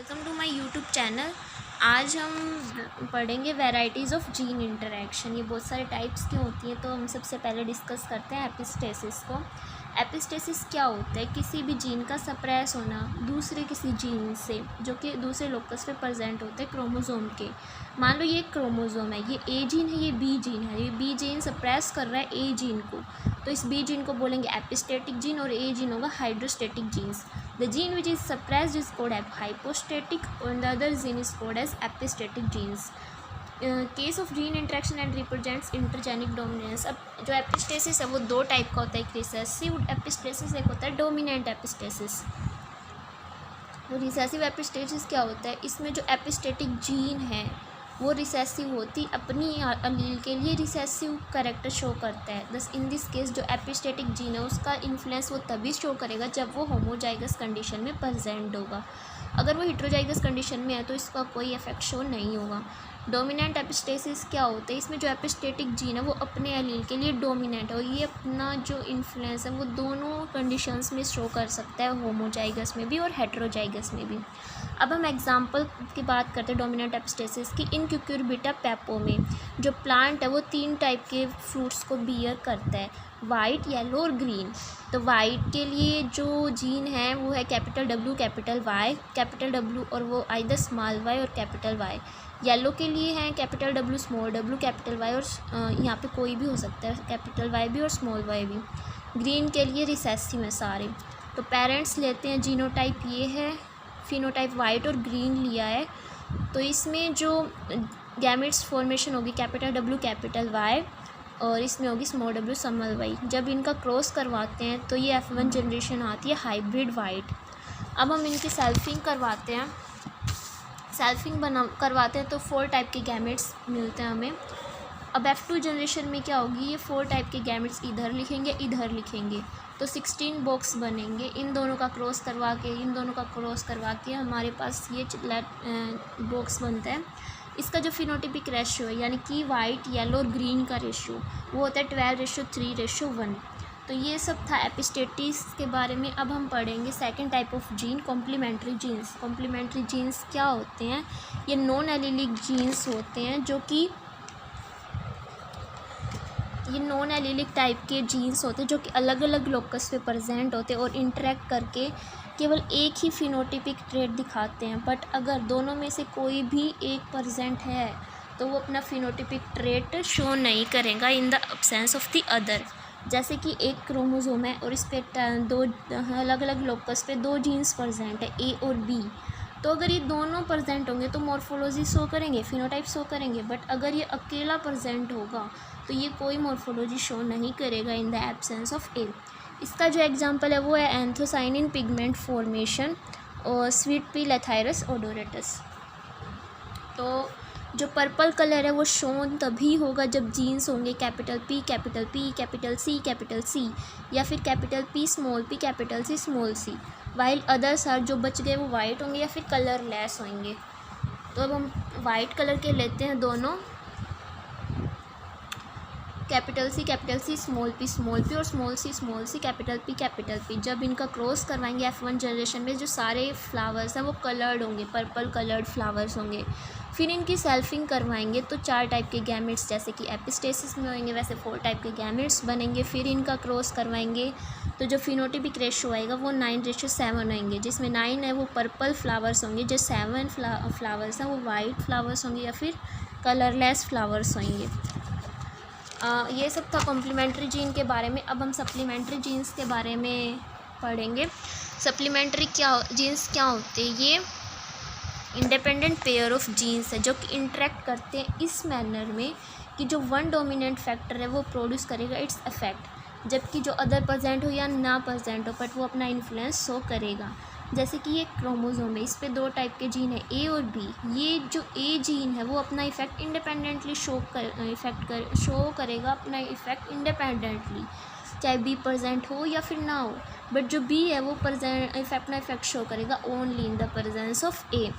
Welcome to my YouTube channel. आज हम पढ़ेंगे वैराइटीज़ ऑफ जीन इंटरेक्शन। ये बहुत सारे टाइप्स की होती हैं, तो हम सबसे पहले डिस्कस करते हैं एपिस्टेसिस को। एपिस्टेसिस क्या होता है? किसी भी जीन का सप्रेस होना दूसरे किसी जीन से, जो कि दूसरे लोकस पे प्रेजेंट होते हैं क्रोमोसोम के। मान लो ये क्रोमोसोम है, ये ए जीन है, ये बी जीन है। ये बी जीन सप्रेस कर रहा है ए जीन को, तो इस बी जीन को बोलेंगे एपिस्टेटिक जीन, और ए जीन होगा hydrostatic genes. The gene which is suppressed is called as hypostatic and the other gene is called as epistatic genes. Case of gene interaction and represents intergenic dominance। अब जो epistasis है वो दो type का होता है, एक रिसेसिव एपिस्टेसिस, एक होता है डोमिनेंट एपिस्टेसिस। तो रिसेसिव एपिस्टेसिस क्या होता है? इसमें जो एपिस्टेटिक जीन है वो रिसेसिव होती, अपनी अलील के लिए रिसेसिव करेक्टर शो करता है। दस इन दिस केस जो एपिस्टेटिक जीन है उसका इन्फ्लुएंस वो तभी शो करेगा जब वो होमोजाइगस कंडीशन में प्रेजेंट होगा। अगर वो हेटेरोजाइगस कंडीशन में है तो इसका कोई इफेक्ट शो नहीं होगा। डोमिनेंट एपिस्टेसिस क्या होता है? इसमें जो एपिस्टेटिक जीन है वो अपने एलील के लिए डोमिनेंट है, और ये अपना जो इन्फ्लुएंस है वो दोनों कंडीशंस में शो कर सकता है, होमोजाइगस में भी और हेटेरोजाइगस में भी। अब हम एग्जांपल की बात करते हैं डोमिनेंट एपिस्टेसिस की। इन क्यूक्यूरबिटा पेपो में जो प्लांट है वो 3 टाइप के फ्रूट्स को बियर करता है, वाइट, येलो और ग्रीन। तो वाइट के लिए जो जीन है वो है capital W capital Y, capital W और वो आइदर स्मॉल वाई और कैपिटल वाई। येलो के लिए है capital W small W capital Y, और यहाँ पे कोई भी हो सकता है, कैपिटल वाई भी और स्मॉल वाई भी। ग्रीन के लिए रिसेसिव है सारे। तो पेरेंट्स लेते हैं, जीनोटाइप ये है, फिनोटाइप वाइट और ग्रीन लिया है। तो इसमें जो गैमेट्स फॉर्मेशन होगी कैपिटल डब्ल्यू कैपिटल वाई, और इसमें होगी स्मॉल डब्ल्यू स्मॉल वाई। जब इनका क्रॉस करवाते हैं तो ये F1 जनरेशन आती है हाइब्रिड वाइट। अब हम इनकी सेल्फिंग करवाते हैं। करवाते हैं तो 4 टाइप के गैमेट्स मिलते हैं हमें। अब F2 जनरेशन में क्या होगी? ये 4 टाइप के गैमेट्स इधर लिखेंगे, तो 16 बॉक्स बनेंगे। इन दोनों का क्रॉस करवा के हमारे पास ये बॉक्स बनता है। इसका जो फिनोटिपिक रेशियो है, यानी कि वाइट, येलो और ग्रीन का रेशियो, वो होता है 12:3:1। तो ये सब था एपिस्टेटिस के बारे में। अब हम पढ़ेंगे second type of gene, complementary genes. Complementary genes क्या होते हैं? ये नॉन एलिलिक जीन्स होते हैं, जो कि ये नॉन एलिलिक टाइप के जीन्स होते हैं जो कि अलग अलग लोकस पे प्रेजेंट होते हैं और इंटरेक्ट करके केवल एक ही फिनोटिपिक ट्रेट दिखाते हैं। बट अगर दोनों में से कोई भी एक प्रेजेंट है तो वो अपना फिनोटिपिक ट्रेट शो नहीं करेगा in the absence of the other. जैसे कि एक क्रोमोसोम है और इस पर 2 अलग अलग लोकस पे 2 जीन्स प्रेजेंट है, ए और बी। तो अगर ये दोनों प्रेजेंट होंगे तो मॉर्फोलॉजी शो करेंगे, फिनोटाइप शो करेंगे। बट अगर ये अकेला प्रेजेंट होगा तो ये कोई मॉर्फोलॉजी शो नहीं करेगा in the absence of A. इसका जो एग्जांपल है वो है एंथोसाइनिन पिगमेंट फॉर्मेशन और स्वीट पी लेथाइरस ओडोरेटस। तो जो पर्पल कलर है वो शोन तभी होगा जब जीन्स होंगे कैपिटल पी कैपिटल सी, या फिर capital P capital C small C. While others are, जो बच गए वो वाइट होंगे या फिर कलरलेस होंगे। तो अब हम वाइट कलर के लेते हैं दोनों, कैपिटल सी स्मॉल पी और स्मॉल सी कैपिटल पी। जब इनका क्रॉस करवाएंगे F1 जनरेशन में जो सारे फ्लावर्स हैं वो कलर्ड होंगे, पर्पल कलर्ड फ्लावर्स होंगे। फिर इनकी सेल्फिंग करवाएंगे तो 4 टाइप के गैमेट्स, जैसे कि एपिस्टेसिस में होंगे वैसे 4 टाइप के गैमेट्स बनेंगे। फिर इनका क्रॉस करवाएंगे तो जो फिनोटिपिक रेशियो आएगा वो 9:7 होंगे, जिसमें 9 है वो पर्पल फ्लावर्स होंगे, जो 7 फ्लावर्स हैं वो वाइट फ्लावर्स होंगे या फिर कलरलेस फ्लावर्स होंगे। ये सब था कॉम्प्लीमेंट्री जीन के बारे में। अब हम सप्लीमेंट्री जीन्स के बारे में पढ़ेंगे। सप्लीमेंट्री जीन्स क्या होते हैं? ये इंडिपेंडेंट पेयर ऑफ जीन्स है जो कि इंटरेक्ट करते हैं इस मैनर में कि जो 1 डोमिनेंट फैक्टर है वो प्रोड्यूस करेगा इट्स इफेक्ट, जबकि जो अदर प्रेजेंट हो या ना प्रेजेंट हो बट वो अपना इन्फ्लुएंस शो करेगा। जैसे कि ये क्रोमोसोम है, इस पे 2 टाइप के जीन है, ए और बी। ये जो ए जीन है वो अपना इफेक्ट इंडिपेंडेंटली शो करेगा अपना इफेक्ट इंडिपेंडेंटली, चाहे बी प्रेजेंट हो या फिर ना हो। बट जो बी है वो अपना इफेक्ट शो करेगा only in the presence of A.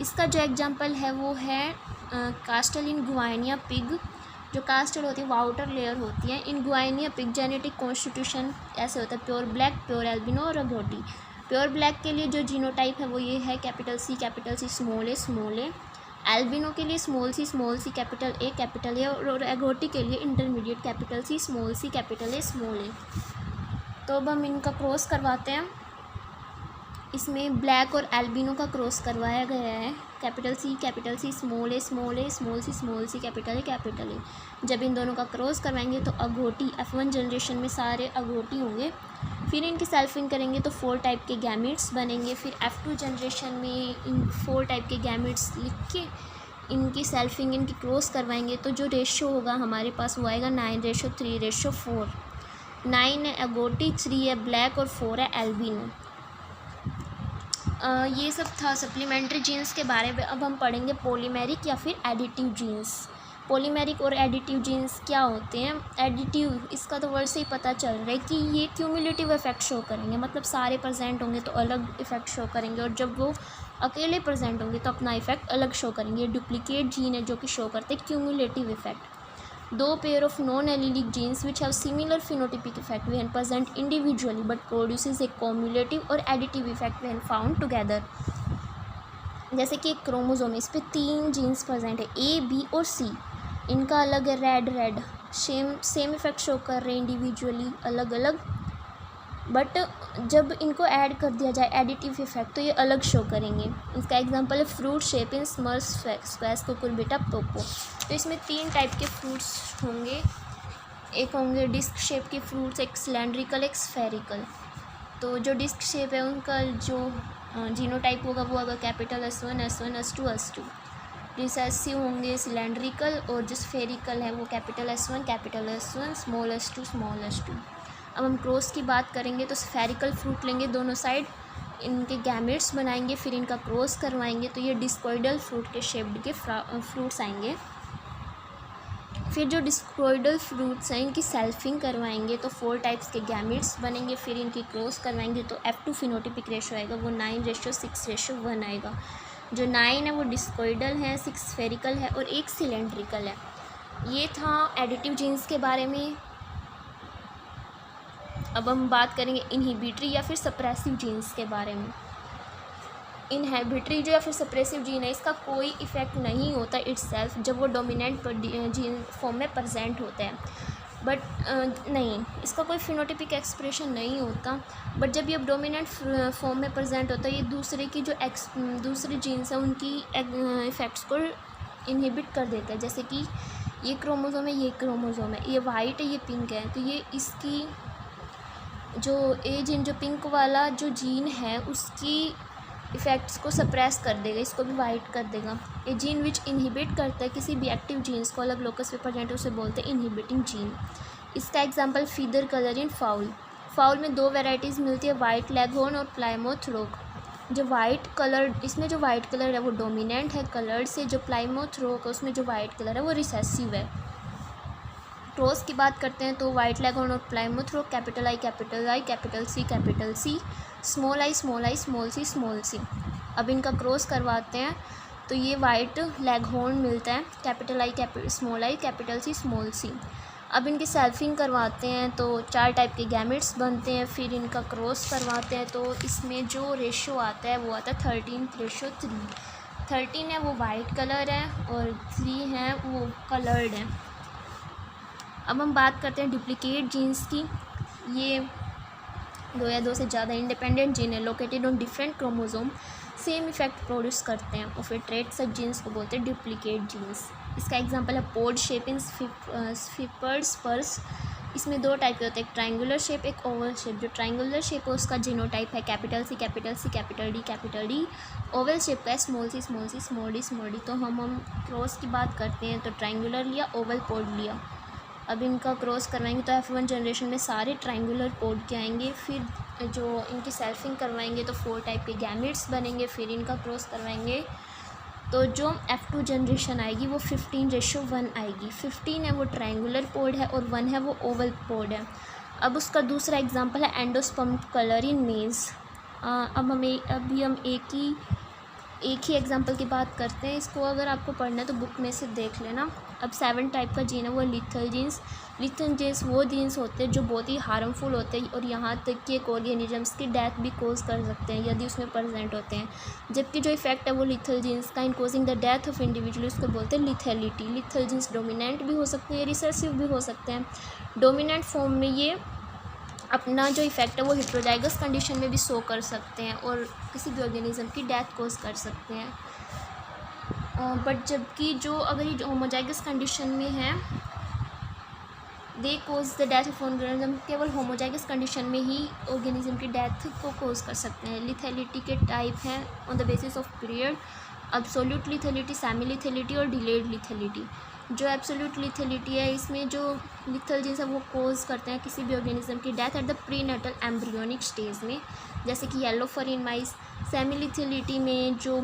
इसका जो एग्जांपल है वो है कास्टल इन गुआइनिया पिग। जो कास्टल होती है वो आउटर लेयर होती है। इन गुआइनिया पिग जेनेटिक कॉन्स्टिट्यूशन ऐसे होता है प्योर ब्लैक, प्योर एल्बिनो और अगोटी। प्योर ब्लैक के लिए जो जीनोटाइप है वो ये है कैपिटल सी स्मॉल ए। एल्बिनो के लिए स्मॉल सी कैपिटल ए और एगोटी के लिए intermediate capital C capital A small A. तो अब हम इनका क्रॉस करवाते हैं। इसमें ब्लैक और एल्बिनो का क्रॉस करवाया गया है। Capital C small C capital A. जब इन दोनों का क्रॉस करवाएंगे तो अगोटी F1 जनरेशन में सारे अगोटी होंगे। फिर इनकी सेल्फिंग करेंगे तो 4 टाइप के गैमेट्स बनेंगे। फिर F2 जनरेशन में इन 4 टाइप के गैमेट्स लिख के इनकी सेल्फिंग इनकी क्रॉस करवाएंगे तो जो रेशो होगा हमारे पास वो आएगा 9:3:4। 9 है अगोटी, 3 है ब्लैक और 4 है एल्बिनो। ये सब था सप्लीमेंट्री जीन्स के बारे में। अब हम पढ़ेंगे पॉलीमेरिक या फिर एडिटिव जीन्स। पॉलीमेरिक और एडिटिव जीन्स क्या होते हैं? एडिटिव, इसका तो वर्ड से ही पता चल रहा है कि ये क्यूमुलेटिव इफेक्ट शो करेंगे, मतलब सारे प्रेजेंट होंगे तो अलग इफेक्ट शो करेंगे और जब वो अकेले प्रेजेंट होंगे तो अपना इफेक्ट अलग शो करेंगे। डुप्लीकेट जीन है जो कि शो करते हैं cumulative effect. 2 pair of non-allelic genes which have similar phenotypic effect when present individually but produces a cumulative or additive effect when found together। जैसे कि एक क्रोमोसोम, इस पे 3 जीन्स प्रेजेंट है, A, B और C। इनका अलग है रेड सेम इफेक्ट शो कर रहे हैं इंडिविजुअली अलग अलग, बट जब इनको ऐड कर दिया जाए एडिटिव इफेक्ट तो ये अलग शो करेंगे। इसका एग्जांपल है fruit shape in summers squash Cucurbita pepo. तो इसमें 3 टाइप के फ्रूट्स होंगे, एक होंगे डिस्क शेप के फ्रूट्स, एक सिलेंड्रिकल एक स्फेरिकल। तो जो डिस्क शेप है उनका जो जीनोटाइप होगा वो होगा capital S1 S2 S2। Recessive होंगे सिलेंड्रिकल और जो स्फेरिकल है वो कैपिटल S1 स्मॉल s2। अब हम क्रॉस की बात करेंगे तो स्फेरिकल फ्रूट लेंगे, दोनों साइड इनके गैमेट्स बनाएंगे, फिर इनका क्रॉस करवाएंगे तो ये डिस्कोइडल फ्रूट के शेप्ड के फ्रूट्स आएंगे। फिर जो डिस्कोइडल फ्रूट्स हैं इनकी सेल्फिंग करवाएंगे तो 4 टाइप्स के गैमेट्स बनेंगे, फिर इनकी क्रॉस करवाएंगे तो F2 फिनोटिपिक रेशो आएगा, वो 9:6:1 आएगा। जो 9 है वो डिस्कोइडल है, 6 स्फेरिकल है और 1 सिलेंड्रिकल है। ये था एडिटिव जीन्स के बारे में। अब हम बात करेंगे इनहिबिटरी या फिर सप्रेसिव जीन्स के बारे में। इनहिबिटरी जो या फिर सप्रेसिव जीन है इसका कोई इफ़ेक्ट नहीं होता इटसेल्फ जब वो डोमिनेंट जीन फॉर्म में प्रेजेंट होता है, बट नहीं, इसका कोई फिनोटिपिक एक्सप्रेशन नहीं होता। बट जब ये डोमिनेंट फॉर्म में प्रेजेंट होता है ये दूसरे की जो दूसरे जीन्स हैं उनकी इफ़ेक्ट्स को इनहिबिट कर देता है। जैसे कि ये क्रोमोसोम है, ये क्रोमोसोम है, ये वाइट है, ये पिंक है, तो ये इसकी जो जीन जो पिंक वाला जो जीन है उसकी इफ़ेक्ट्स को सप्रेस कर देगा, इसको भी वाइट कर देगा। ये जीन विच इनहिबिट करता है किसी भी एक्टिव जीन्स को अलग लोकस पे प्रेजेंट उसे बोलते हैं इनहिबिटिंग जीन। इसका एग्जांपल फीदर कलर इन फाउल में 2 वैरायटीज़ मिलती है, वाइट लेगहॉर्न और प्लाइमोथ रोक। जो वाइट कलर, इसमें जो वाइट कलर है वो डोमिनेंट है कलर से, जो प्लाइमोथ रोक है उसमें जो वाइट कलर है वो रिसेसिव है। क्रॉस की बात करते हैं तो वाइट लेगहॉर्न और Plymouth Rock capital I capital C small I small C. अब इनका क्रॉस करवाते हैं तो ये वाइट लेगहॉर्न मिलता है, capital I capital C small C. अब इनकी सेल्फिंग करवाते हैं तो 4 टाइप के गैमेट्स बनते हैं, फिर इनका क्रॉस करवाते हैं तो इसमें जो रेशो आता है वो आता है 13:3। 13 है वो वाइट कलर है और 3 है वो कलर्ड है। अब हम बात करते हैं डुप्लीकेट जीन्स की। ये 2 या 2 से ज़्यादा इंडिपेंडेंट जीन है located on different chromosome, same effect produce करते हैं और फिर ट्रेट सच जीन्स को बोलते हैं डुप्लीकेट जीन्स। इसका एग्जांपल है पोड शेप इन स्पर्स। इसमें 2 टाइप के होते हैं, एक ट्रायंगुलर शेप एक ओवल शेप। जो ट्रायंगुलर शेप है उसका जीनोटाइप है कैपिटल डी। ओवल शेप का है स्मॉल डी। तो हम क्रॉस की बात करते हैं तो ट्रायंगुलर लिया, ओवल पोड लिया। अब इनका क्रॉस करवाएंगे तो F1 जनरेशन में सारे ट्रायंगुलर पोड के आएंगे, फिर जो इनकी सेल्फिंग करवाएंगे तो 4 टाइप के गैमेट्स बनेंगे, फिर इनका क्रॉस करवाएंगे तो जो F2 जनरेशन आएगी वो 15:1 आएगी। 15 है वो ट्रायंगुलर पोड है और 1 है वो ओवल पोड है। अब उसका दूसरा एग्जांपल है एंडोस्पर्म कलर इन मेज। अभी हम एक ही एग्जांपल की बात करते हैं। इसको अगर आपको पढ़ना है तो बुक में से देख लेना। अब 7 टाइप का जीन है वो लिथल जीन्स। लिथल जीन्स वो जीन्स होते हैं जो बहुत ही हार्मफुल होते हैं और यहाँ तक कि एक ऑर्गेनिजम्स की डेथ भी कोज कर सकते हैं यदि उसमें प्रेजेंट होते हैं। जबकि जो इफेक्ट है वो लिथल जीन्स का in causing the death of individual, उसको बोलते हैं लिथेलिटी। लिथल जीन्स डोमिनेंट भी हो सकते हैं, रिसेसिव भी हो सकते हैं। डोमिनेंट फॉर्म में ये अपना जो इफेक्ट है वो हेटेरोजाइगस कंडीशन में भी शो कर सकते हैं और किसी भी ऑर्गेनिज्म की डेथ कोज कर सकते हैं। बट जबकि जो अगर ये होमोजाइगस कंडीशन में है they cause the death of organism, केवल होमोजाइगस कंडीशन में ही ऑर्गेनिज्म की डेथ को कोज कर सकते हैं। लिथेलिटी के टाइप हैं on the basis of period, absolute lethality, semi lethality और डिलेड लिथेलिटी। जो एब्सोल्यूट लिथेलिटी है इसमें जो लिथल जीन्स है वो कोज करते हैं किसी भी ऑर्गेनिज्म की death at the prenatal embryonic stage में, जैसे कि येलो फर इन माइस। सेमी लिथेलिटी में जो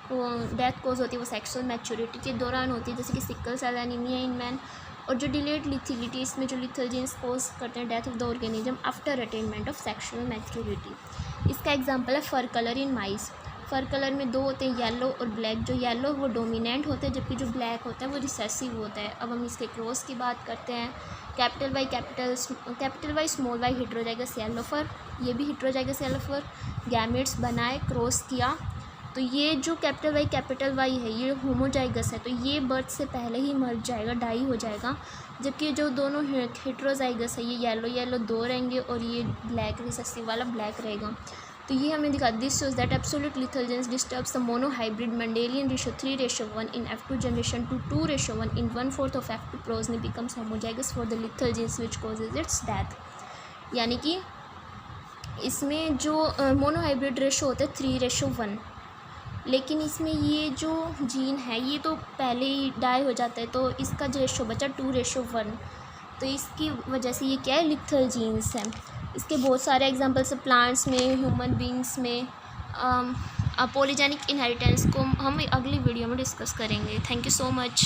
डेथ कोज होती है वो सेक्सुअल मैच्योरिटी के दौरान होती है, जैसे कि sickle cell anaemia in man. और जो डिलेड लिथेलिटी इसमें जो लिथल जीन्स कोज करते हैं death of the organism after attainment of sexual maturity. इसका एग्जांपल है फर कलर इन माइस। फर कलर में 2 होते हैं, येलो और ब्लैक। जो येलो वो डोमिनेंट होते हैं जबकि जो ब्लैक होता है वो रिसेसिव होता है। अब हम इसके क्रॉस की बात करते हैं। Capital Y small Y heterozygous yellow fur, ये भी हेटेरोजाइगस येलो फर, गैमेट्स बनाए, क्रॉस किया। तो ये जो कैपिटल वाई है ये होमोजाइगस है, तो ये बर्थ से पहले ही मर जाएगा, डाई हो जाएगा। जबकि जो दोनों हेटेरोजाइगस है ये येलो 2 रहेंगे और ये ब्लैक रिसेसिव वाला ब्लैक रहेगा। तो ये हमें दिखा, this shows that absolute lethal genes disturbs the monohybrid Mendelian ratio 3:1 in F2 generation to 2:1 in 1/4 of F2 progeny becomes homozygous for the lethal genes which causes its death। यानी कि इसमें जो मोनोहाइब्रिड रेशो होता है 3:1, लेकिन इसमें ये जो जीन है ये तो पहले ही डाई हो जाता है, तो इसका जो रेशो बचा 2:1, तो इसकी वजह से ये क्या है, लिथल जीन्स है। इसके बहुत सारे एग्जांपल्स हैं प्लांट्स में, ह्यूमन बींग्स में। पॉलीजेनिक इनहेरिटेंस को हम अगली वीडियो में डिस्कस करेंगे। Thank you so much.